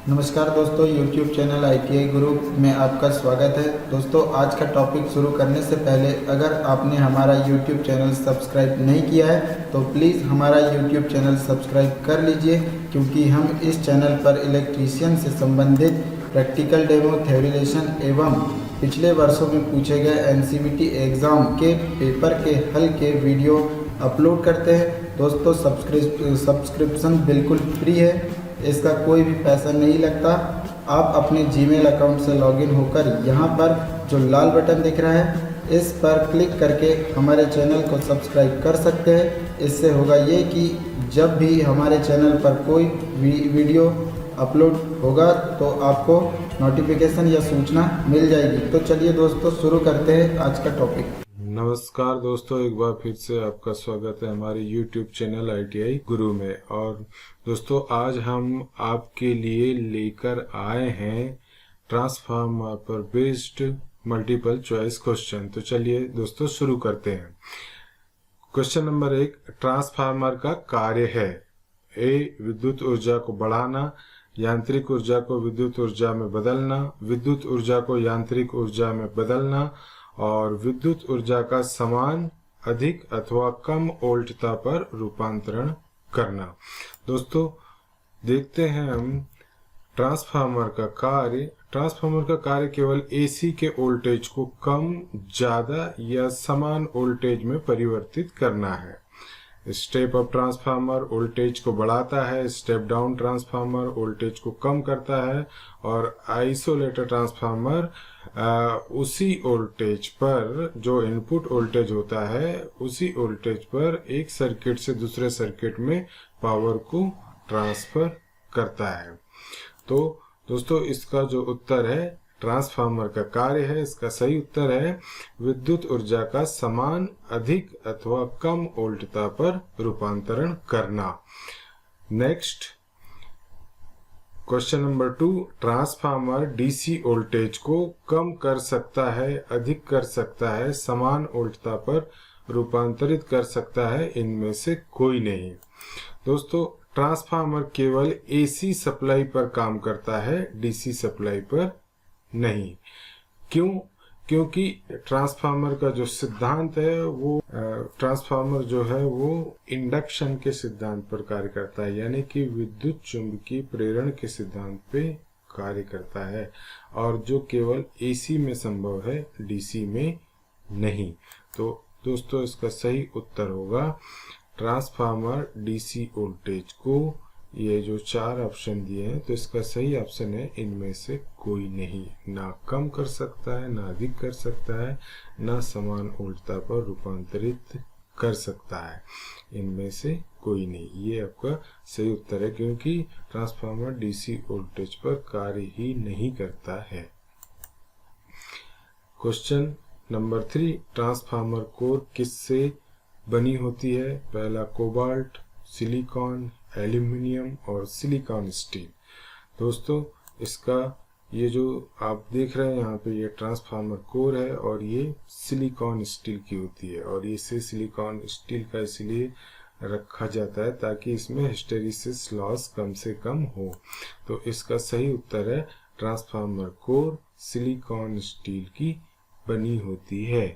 नमस्कार दोस्तों, YouTube channel ITI गुरु में आपका स्वागत है। दोस्तों, आज का टॉपिक शुरू करने से पहले अगर आपने हमारा YouTube चैनल सब्सक्राइब नहीं किया है तो प्लीज़ हमारा YouTube चैनल सब्सक्राइब कर लीजिए, क्योंकि हम इस चैनल पर इलेक्ट्रीशियन से संबंधित प्रैक्टिकल डेमो, थ्योरी लेसन एवं पिछले वर्षों में पूछे गए NCVT एग्ज़ाम के पेपर के हल के वीडियो अपलोड करते हैं। दोस्तों, सब्सक्रिप्शन बिल्कुल फ्री है, इसका कोई भी पैसा नहीं लगता। आप अपने जीमेल अकाउंट से लॉगिन होकर यहाँ पर जो लाल बटन दिख रहा है इस पर क्लिक करके हमारे चैनल को सब्सक्राइब कर सकते हैं। इससे होगा ये कि जब भी हमारे चैनल पर कोई वीडियो अपलोड होगा तो आपको नोटिफिकेशन या सूचना मिल जाएगी। तो चलिए दोस्तों, शुरू करते हैं आज का टॉपिक। नमस्कार दोस्तों, एक बार फिर से आपका स्वागत है हमारे YouTube चैनल ITI गुरु में। और दोस्तों, आज हम आपके लिए लेकर आए हैं ट्रांसफार्मर पर बेस्ड मल्टीपल चॉइस क्वेश्चन। तो चलिए दोस्तों शुरू करते हैं। क्वेश्चन नंबर 1, ट्रांसफार्मर का कार्य है। ए, विद्युत ऊर्जा को बढ़ाना, यांत्रिक ऊर्जा को विद्युत ऊर्जा में बदलना, विद्युत ऊर्जा को यांत्रिक ऊर्जा में बदलना और विद्युत ऊर्जा का समान, अधिक अथवा कम वोल्टता पर रूपांतरण करना। दोस्तों, देखते हैं हम ट्रांसफार्मर का कार्य। ट्रांसफार्मर का कार्य केवल AC के वोल्टेज को कम, ज्यादा या समान वोल्टेज में परिवर्तित करना है। स्टेप अप ट्रांसफार्मर वोल्टेज को बढ़ाता है, स्टेप डाउन ट्रांसफार्मर वोल्टेज को कम करता है और आइसोलेटर ट्रांसफार्मर उसी वोल्टेज पर, जो इनपुट वोल्टेज होता है उसी वोल्टेज पर एक सर्किट से दूसरे सर्किट में पावर को ट्रांसफर करता है। तो दोस्तों, इसका जो उत्तर है ट्रांसफार्मर का कार्य है, इसका सही उत्तर है विद्युत ऊर्जा का समान, अधिक अथवा कम वोल्टता पर रूपांतरण करना। Next, question number 2, transformer DC voltage को कम कर सकता है, अधिक कर सकता है, समान वोल्टता पर रूपांतरित कर सकता है, इनमें से कोई नहीं। दोस्तों, ट्रांसफार्मर केवल AC सप्लाई पर काम करता है, DC सप्लाई पर नहीं। क्यों? क्योंकि ट्रांसफार्मर का जो सिद्धांत है वो ट्रांसफार्मर जो है वो इंडक्शन के सिद्धांत पर कार्य करता है, यानी कि विद्युत चुंबकीय प्रेरण के सिद्धांत पे कार्य करता है, और जो केवल AC में संभव है, DC में नहीं। तो दोस्तों, इसका सही उत्तर होगा ट्रांसफार्मर DC वोल्टेज को, ये जो 4 ऑप्शन दिए हैं तो इसका सही ऑप्शन है इनमें से कोई नहीं। ना कम कर सकता है, ना अधिक कर सकता है, ना समान वोल्टता पर रूपांतरित कर सकता है, इनमें से कोई नहीं। ये आपका सही उत्तर है, क्योंकि ट्रांसफार्मर DC वोल्टेज पर कार्य ही नहीं करता है। क्वेश्चन नंबर 3, ट्रांसफार्मर कोर किससे बनी होती है? पहला कोबाल्ट, सिलिकॉन, एल्यूमिनियम और सिलिकॉन स्टील। दोस्तों, इसका ये जो आप देख रहे हैं यहाँ पे, ये ट्रांसफार्मर कोर है और ये सिलिकॉन स्टील की होती है, और इसे सिलिकॉन स्टील का इसलिए रखा जाता है ताकि इसमें हिस्टेरिसिस लॉस कम से कम हो। तो इसका सही उत्तर है ट्रांसफार्मर कोर सिलिकॉन स्टील की बनी होती है।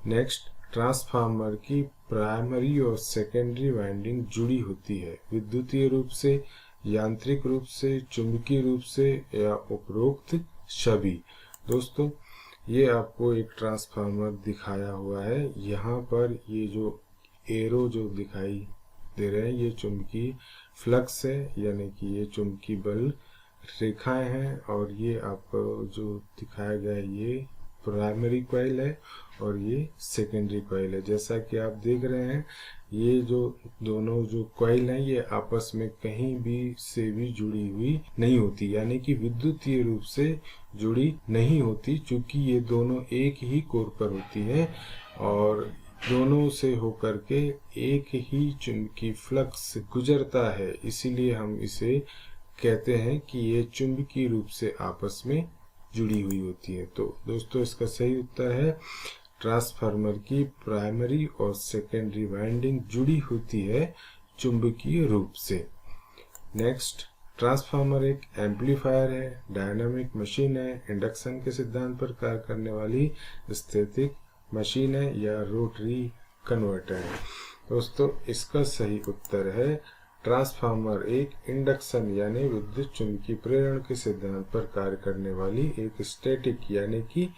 नेक्स्ट, ट्रांसफार्मर की प्राइमरी और सेकेंडरी वाइंडिंग जुड़ी होती है, विद्युतीय रूप से, यांत्रिक रूप से, चुंबकीय रूप से या उपरोक्त सभी। दोस्तों, ये आपको एक ट्रांसफार्मर दिखाया हुआ है। यहाँ पर ये जो एरो जो दिखाई दे रहे हैं ये चुंबकीय फ्लक्स है, यानी कि ये चुंबकीय बल रेखाएं हैं, और ये आपको जो दिखाया गया है ये प्राइमरी कॉइल है और ये सेकेंडरी कॉइल है। जैसा कि आप देख रहे हैं, ये जो दोनों जो कॉइल हैं ये आपस में कहीं भी से भी जुड़ी हुई नहीं होती, यानी कि विद्युतीय रूप से जुड़ी नहीं होती, चूंकि ये दोनों एक ही कोर पर होती है और दोनों से होकर के एक ही चुंबकीय फ्लक्स गुजरता है, इसीलिए हम इसे कहते हैं कि ये चुंबकीय रूप से आपस में जुड़ी हुई होती है। तो दोस्तों, इसका सही उत्तर है ट्रांसफार्मर की प्राइमरी और सेकेंडरी वाइंडिंग जुड़ी होती है चुंबकीय रूप से। नेक्स्ट, ट्रांसफार्मर एक एम्पलीफायर है, डायनामिक मशीन है, इंडक्शन के सिद्धांत पर कार्य करने वाली स्थैतिक मशीन है या रोटरी कन्वर्टर है। दोस्तों इसका सही उत्तर है ट्रांसफार्मर एक इंडक्शन यानी विद्युत चुंबकीय प्रेरण के सिद्धांत पर कार्य करने वाली एक स्टैटिक यानी कि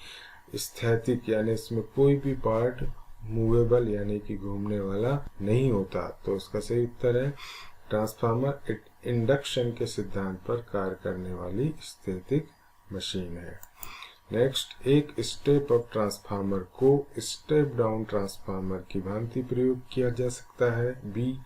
स्थैतिक यानी इसमें कोई भी पार्ट मूवेबल यानी कि घूमने वाला नहीं होता। तो इसका सही उत्तर है ट्रांसफार्मर एक इंडक्शन के सिद्धांत पर कार्य करने वाली स्थैतिक मशीन है। नेक्स्ट, एक स्टेप अप ट्रांसफार्मर को स्टेप डाउन ट्रांसफार्मर की भांति प्रयोग किया जा सकता है। बी,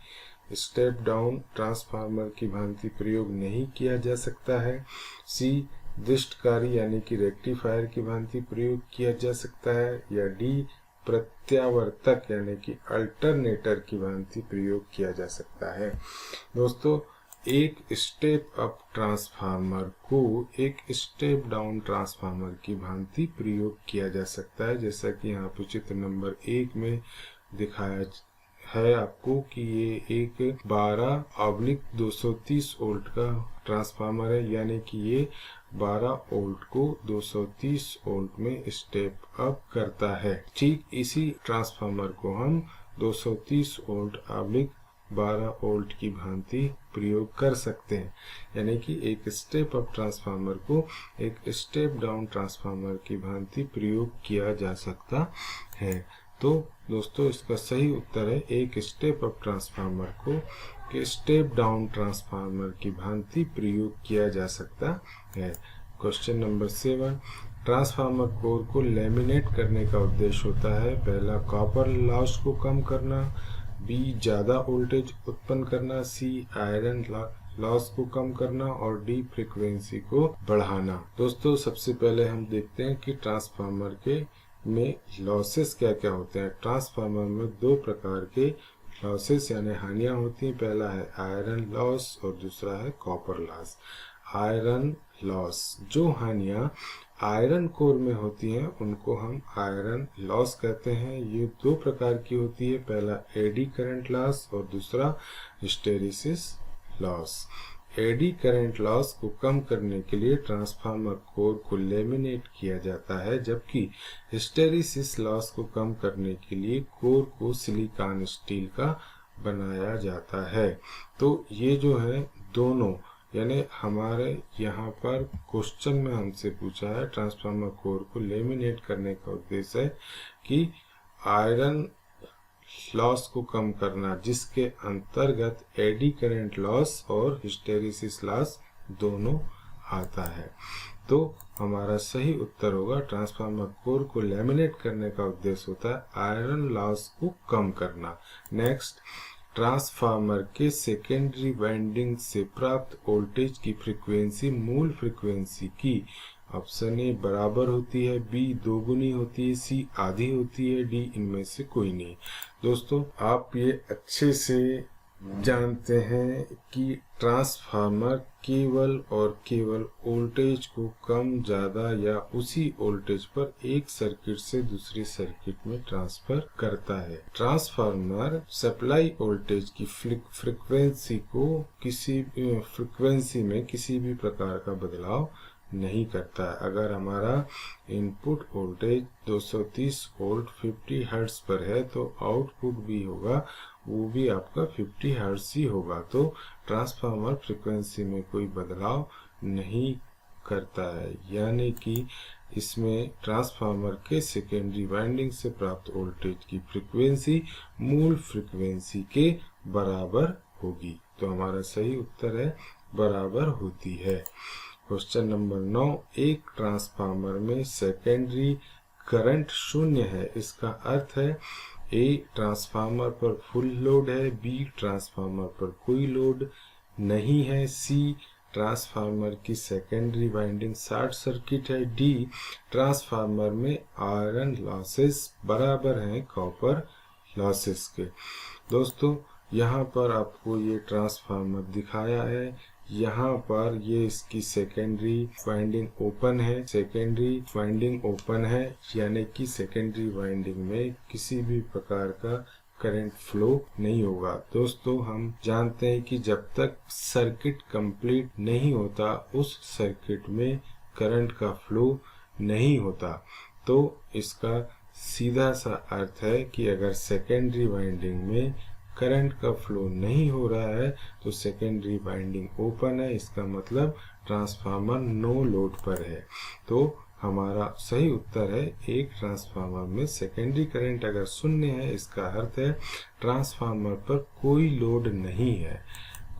स्टेप डाउन ट्रांसफार्मर की भांति प्रयोग नहीं किया जा सकता है। सी, दृष्टकारी यानी कि रेक्टिफायर की भांति प्रयोग किया जा सकता है। या डी, प्रत्यावर्तक यानी कि अल्टरनेटर की भांति प्रयोग किया जा सकता है। दोस्तों एक स्टेप अप ट्रांसफार्मर को एक स्टेप डाउन ट्रांसफार्मर की भांति प्रयोग किया जा सकता है, जैसा कि यहाँ पे चित्र नंबर 1 में दिखाया है आपको कि ये एक 12/230 वोल्ट का ट्रांसफार्मर है, यानी कि ये 12 वोल्ट को 230 वोल्ट में स्टेप अप करता है। ठीक इसी ट्रांसफार्मर को हम 230 वोल्ट / 12 वोल्ट की भांति प्रयोग कर सकते हैं, यानी कि एक स्टेप अप ट्रांसफार्मर को एक स्टेप डाउन ट्रांसफार्मर की भांति प्रयोग किया जा सकता है। तो दोस्तों इसका सही उत्तर है एक स्टेप अप ट्रांसफार्मर को स्टेप डाउन ट्रांसफार्मर की भांति प्रयोग किया जा सकता है। क्वेश्चन नंबर 7, ट्रांसफार्मर कोर को लैमिनेट करने का उद्देश्य होता है। पहला, कॉपर लॉस को कम करना। बी, ज्यादा वोल्टेज उत्पन्न करना। सी, आयरन लॉस को कम करना। और डी, फ्रीक्वेंसी को बढ़ाना। दोस्तों सबसे पहले हम देखते हैं कि ट्रांसफार्मर के में लॉसेस क्या क्या होते हैं। ट्रांसफार्मर में 2 प्रकार के लॉसेस यानी हानियां होती हैं। पहला है आयरन लॉस और दूसरा है कॉपर लॉस। आयरन लॉस, जो हानियां आयरन कोर में होती हैं उनको हम आयरन लॉस कहते हैं। ये 2 प्रकार की होती है, पहला एडी करंट लॉस और दूसरा hysteresis loss. Eddy current loss को कम करने के लिए ट्रांसफार्मर कोर को लेमिनेट किया जाता है, जबकि हिस्टेरिसिस लॉस को कम करने के लिए कोर को सिलिकॉन स्टील का बनाया जाता है। तो ये जो है दोनों, यानी हमारे यहाँ पर क्वेश्चन में हमसे पूछा है ट्रांसफार्मर कोर को लेमिनेट करने का उद्देश्य है कि आयरन लॉस को कम करना, जिसके अंतर्गत एडी करंट लॉस और हिस्टेरिसिस लॉस दोनों आता है। तो हमारा सही उत्तर होगा ट्रांसफार्मर कोर को लैमिनेट करने का उद्देश्य होता है आयरन लॉस को कम करना। नेक्स्ट, ट्रांसफार्मर के सेकेंडरी वाइंडिंग से प्राप्त वोल्टेज की फ्रीक्वेंसी मूल फ्रीक्वेंसी की ऑप्शन ए बराबर होती है, बी दोगुनी होती है, सी आधी होती है, डी इनमें से कोई नहीं। दोस्तों आप ये अच्छे से जानते हैं कि ट्रांसफार्मर केवल और केवल वोल्टेज को कम ज्यादा या उसी वोल्टेज पर एक सर्किट से दूसरी सर्किट में ट्रांसफर करता है। ट्रांसफार्मर सप्लाई वोल्टेज की फ्रीक्वेंसी को फ्रीक्वेंसी में किसी भी प्रकार का बदलाव नहीं करता है। अगर हमारा इनपुट वोल्टेज 230 वोल्ट 50 हर्ट्ज पर है तो आउटपुट भी होगा, वो भी आपका 50 हर्ट्ज ही होगा। तो ट्रांसफार्मर फ्रीक्वेंसी में कोई बदलाव नहीं करता है, यानी कि इसमें ट्रांसफार्मर के सेकेंडरी वाइंडिंग से प्राप्त वोल्टेज की फ्रीक्वेंसी मूल फ्रीक्वेंसी के बराबर होगी। तो हमारा सही उत्तर है बराबर होती है। क्वेश्चन नंबर 9, एक ट्रांसफार्मर में सेकेंडरी करंट 0 है। इसका अर्थ है ए ट्रांसफार्मर पर फुल लोड है, बी ट्रांसफार्मर पर कोई लोड नहीं है, सी ट्रांसफार्मर की सेकेंडरी वाइंडिंग शॉर्ट सर्किट है, डी ट्रांसफार्मर में आयरन लॉसेस बराबर हैं कॉपर लॉसेस के। दोस्तों यहाँ पर आपको ये ट्रांसफार्मर दिखाया है, यहाँ पर ये इसकी सेकेंडरी वाइंडिंग ओपन है। सेकेंडरी वाइंडिंग ओपन है यानी कि सेकेंडरी वाइंडिंग में किसी भी प्रकार का करंट फ्लो नहीं होगा। दोस्तों हम जानते हैं कि जब तक सर्किट कंप्लीट नहीं होता उस सर्किट में करंट का फ्लो नहीं होता। तो इसका सीधा सा अर्थ है कि अगर सेकेंडरी वाइंडिंग में करंट का फ्लो नहीं हो रहा है तो सेकेंडरी वाइंडिंग ओपन है, इसका मतलब ट्रांसफार्मर नो लोड पर है। तो हमारा सही उत्तर है एक ट्रांसफार्मर में सेकेंडरी करंट अगर शून्य है, इसका अर्थ है ट्रांसफार्मर पर कोई लोड नहीं है।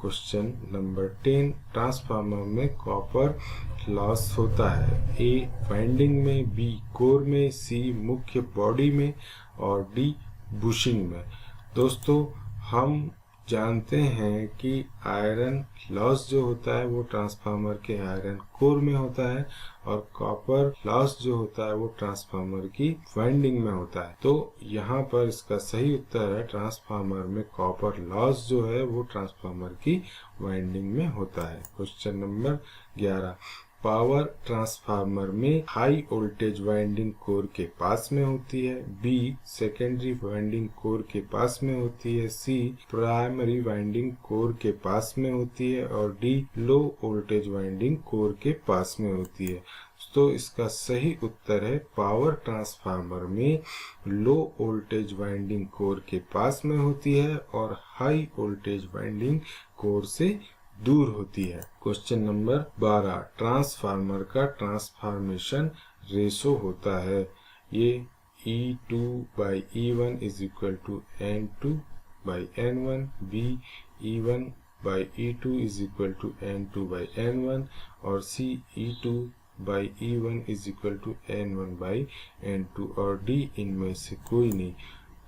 क्वेश्चन नंबर 10, ट्रांसफार्मर में कॉपर लॉस होता है ए वाइंडिंग में, बी कोर में, सी मुख्य बॉडी में और डी बुशिंग में। दोस्तों हम जानते हैं कि आयरन लॉस जो होता है वो ट्रांसफार्मर के आयरन कोर में होता है और कॉपर लॉस जो होता है वो ट्रांसफार्मर की वाइंडिंग में होता है। तो यहाँ पर इसका सही उत्तर है ट्रांसफार्मर में कॉपर लॉस जो है वो ट्रांसफार्मर की वाइंडिंग में होता है। क्वेश्चन नंबर 11, पावर ट्रांसफार्मर में हाई वोल्टेज वाइंडिंग कोर के पास में होती है, बी सेकेंडरी वाइंडिंग कोर के पास में होती है, सी प्राइमरी वाइंडिंग कोर के पास में होती है और D low voltage winding core के पास में होती है। तो इसका सही उत्तर है पावर ट्रांसफार्मर में लो वोल्टेज वाइंडिंग कोर के पास में होती है और हाई वोल्टेज वाइंडिंग कोर से दूर होती है। क्वेश्चन नंबर 12, ट्रांसफार्मर का ट्रांसफॉर्मेशन रेशो होता है, ये E2/E1 is equal to N2/N1, B E1/E2 is equal to N2/N1 और सी E2/E1 is equal to N1/N2 और डी इनमें से कोई नहीं।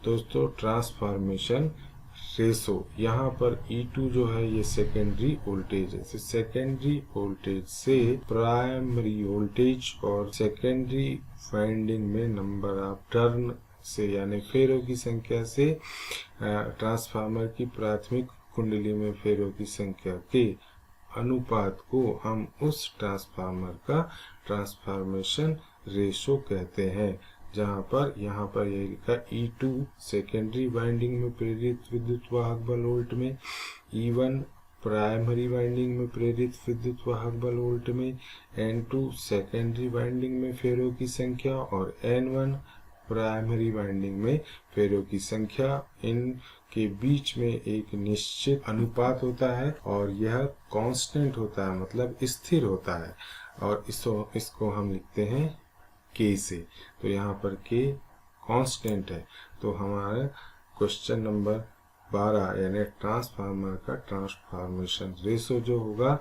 दोस्तों ट्रांसफॉर्मेशन रेशो यहाँ पर E2 जो है ये सेकेंडरी वोल्टेज है, सेकेंडरी वोल्टेज से प्राइमरी वोल्टेज और सेकेंडरी वाइंडिंग में नंबर ऑफ टर्न से यानी फेरों की संख्या से ट्रांसफार्मर की प्राथमिक कुंडली में फेरों की संख्या के अनुपात को हम उस ट्रांसफार्मर का ट्रांसफॉर्मेशन रेशो कहते हैं। जहाँ पर यहाँ पर ये लिखा E2 सेकेंडरी वाइंडिंग में प्रेरित विद्युत वाहक बल वोल्ट में, E1 प्राइमरी वाइंडिंग में प्रेरित विद्युत वाहक बल वोल्ट में, N2 सेकेंडरी वाइंडिंग में फेरों की संख्या और N1 प्राइमरी वाइंडिंग में फेरों की संख्या। इनके बीच में एक निश्चित अनुपात होता है और यह कांस्टेंट होता है, मतलब स्थिर होता है और इसको हम लिखते हैं K से। तो यहाँ पर K कांस्टेंट है। तो हमारा क्वेश्चन नंबर 12 यानी ट्रांसफार्मर का ट्रांसफॉर्मेशन रेशो जो होगा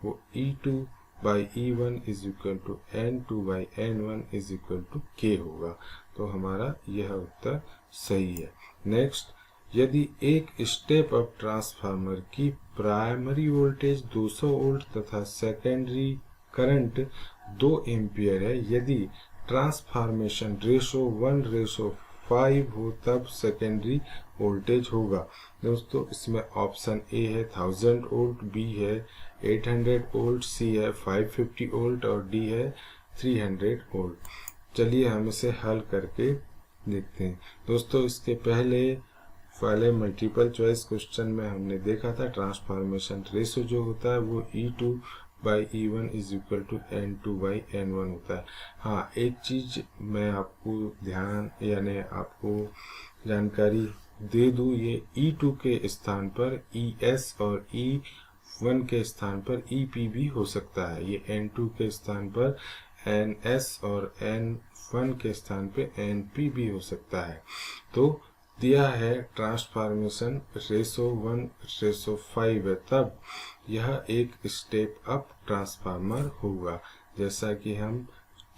वो E2/E1 is equal to N2/N1 is equal to K होगा। तो हमारा यह उत्तर सही है। नेक्स्ट, यदि एक स्टेप अप ट्रांसफार्मर की प्राइमरी वोल्टेज 200 वोल्ट तथा सेकेंडरी करंट 2 एम्पियर है, यदि ट्रांसफॉर्मेशन रेशो 1:5 हो तब सेकेंडरी वोल्टेज होगा। दोस्तों इसमें ऑप्शन ए है 1000 वोल्ट, बी है 800 वोल्ट, सी है 550 वोल्ट और डी है 300 वोल्ट। चलिए हम इसे हल करके देखते हैं। दोस्तों इसके पहले मल्टीपल चॉइस क्वेश्चन में हमने देखा था ट्रांसफॉर्मेशन रेशो जो होता है वो E2/E1 is equal to N2/N1 होता है। हाँ, एक चीज मैं आपको आपको जानकारी दे दूं, ये E2 के स्थान पर ES और E1 के स्थान पर EP भी हो सकता है। ये N2 के स्थान पर NS और N1 के स्थान पे NP भी हो सकता है। तो दिया है ट्रांसफॉर्मेशन रेशो 1:5 है, तब यह एक स्टेप अप ट्रांसफार्मर होगा। जैसा कि हम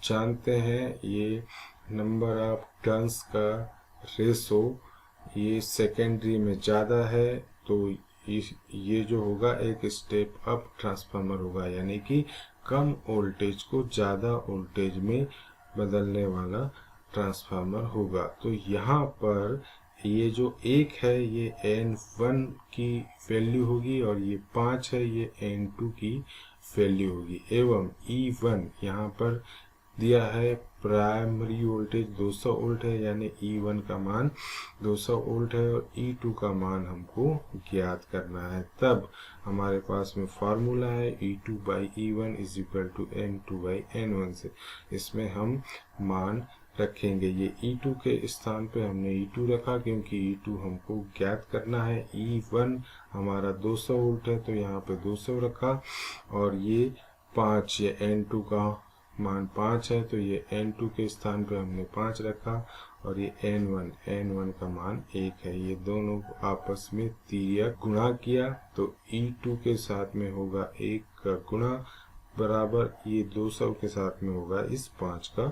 जानते हैं ये नंबर ऑफ टर्न्स का रेशो ये सेकेंडरी में ज़्यादा है, तो ये जो होगा एक स्टेप अप ट्रांसफार्मर होगा, यानी कि कम वोल्टेज को ज़्यादा वोल्टेज में बदलने वाला ट्रांसफार्मर होगा। तो यहाँ पर ये जो 1 है ये N1 की वैल्यू होगी और ये 5 है ये N2 की वैल्यू होगी, एवं E1 यहाँ पर दिया है प्राइमरी वोल्टेज 200 वोल्ट है, यानी E1 का मान 200 वोल्ट है और E2 का मान हमको ज्ञात करना है। तब हमारे पास में फार्मूला है E2/E1 is equal to N2/N1 से इसमें हम मान रखेंगे। ये E2 के स्थान पे हमने E2 रखा क्योंकि E2 हमको ज्ञात करना है। E1 हमारा 200 वोल्ट है तो यहाँ पे 200 रखा और ये 5, ये N2 का मान 5 है तो ये N2 के स्थान पे हमने 5 रखा और ये N1 का मान 1 है। ये दोनों आपस में तिर्यक गुणा किया तो E2 के साथ में होगा 1 का गुणा बराबर ये 200 के साथ में होगा इस 5 का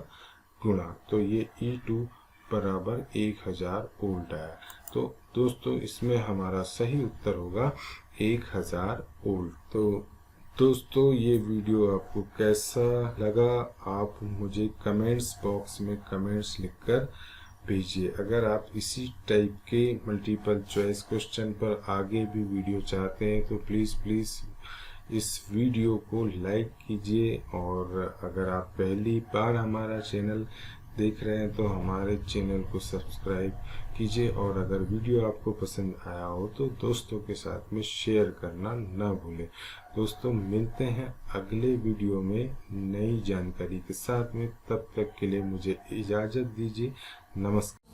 गुणा, तो ये E2 बराबर 1000 वोल्ट है। तो दोस्तों इसमें हमारा सही उत्तर होगा 1000 वोल्ट। तो दोस्तों ये वीडियो आपको कैसा लगा आप मुझे कमेंट्स बॉक्स में कमेंट्स लिखकर भेजिए। अगर आप इसी टाइप के मल्टीपल चॉइस क्वेश्चन पर आगे भी वीडियो चाहते हैं तो प्लीज़ इस वीडियो को लाइक कीजिए और अगर आप पहली बार हमारा चैनल देख रहे हैं तो हमारे चैनल को सब्सक्राइब कीजिए और अगर वीडियो आपको पसंद आया हो तो दोस्तों के साथ में शेयर करना ना भूलें। दोस्तों मिलते हैं अगले वीडियो में नई जानकारी के साथ में, तब तक के लिए मुझे इजाज़त दीजिए। नमस्कार।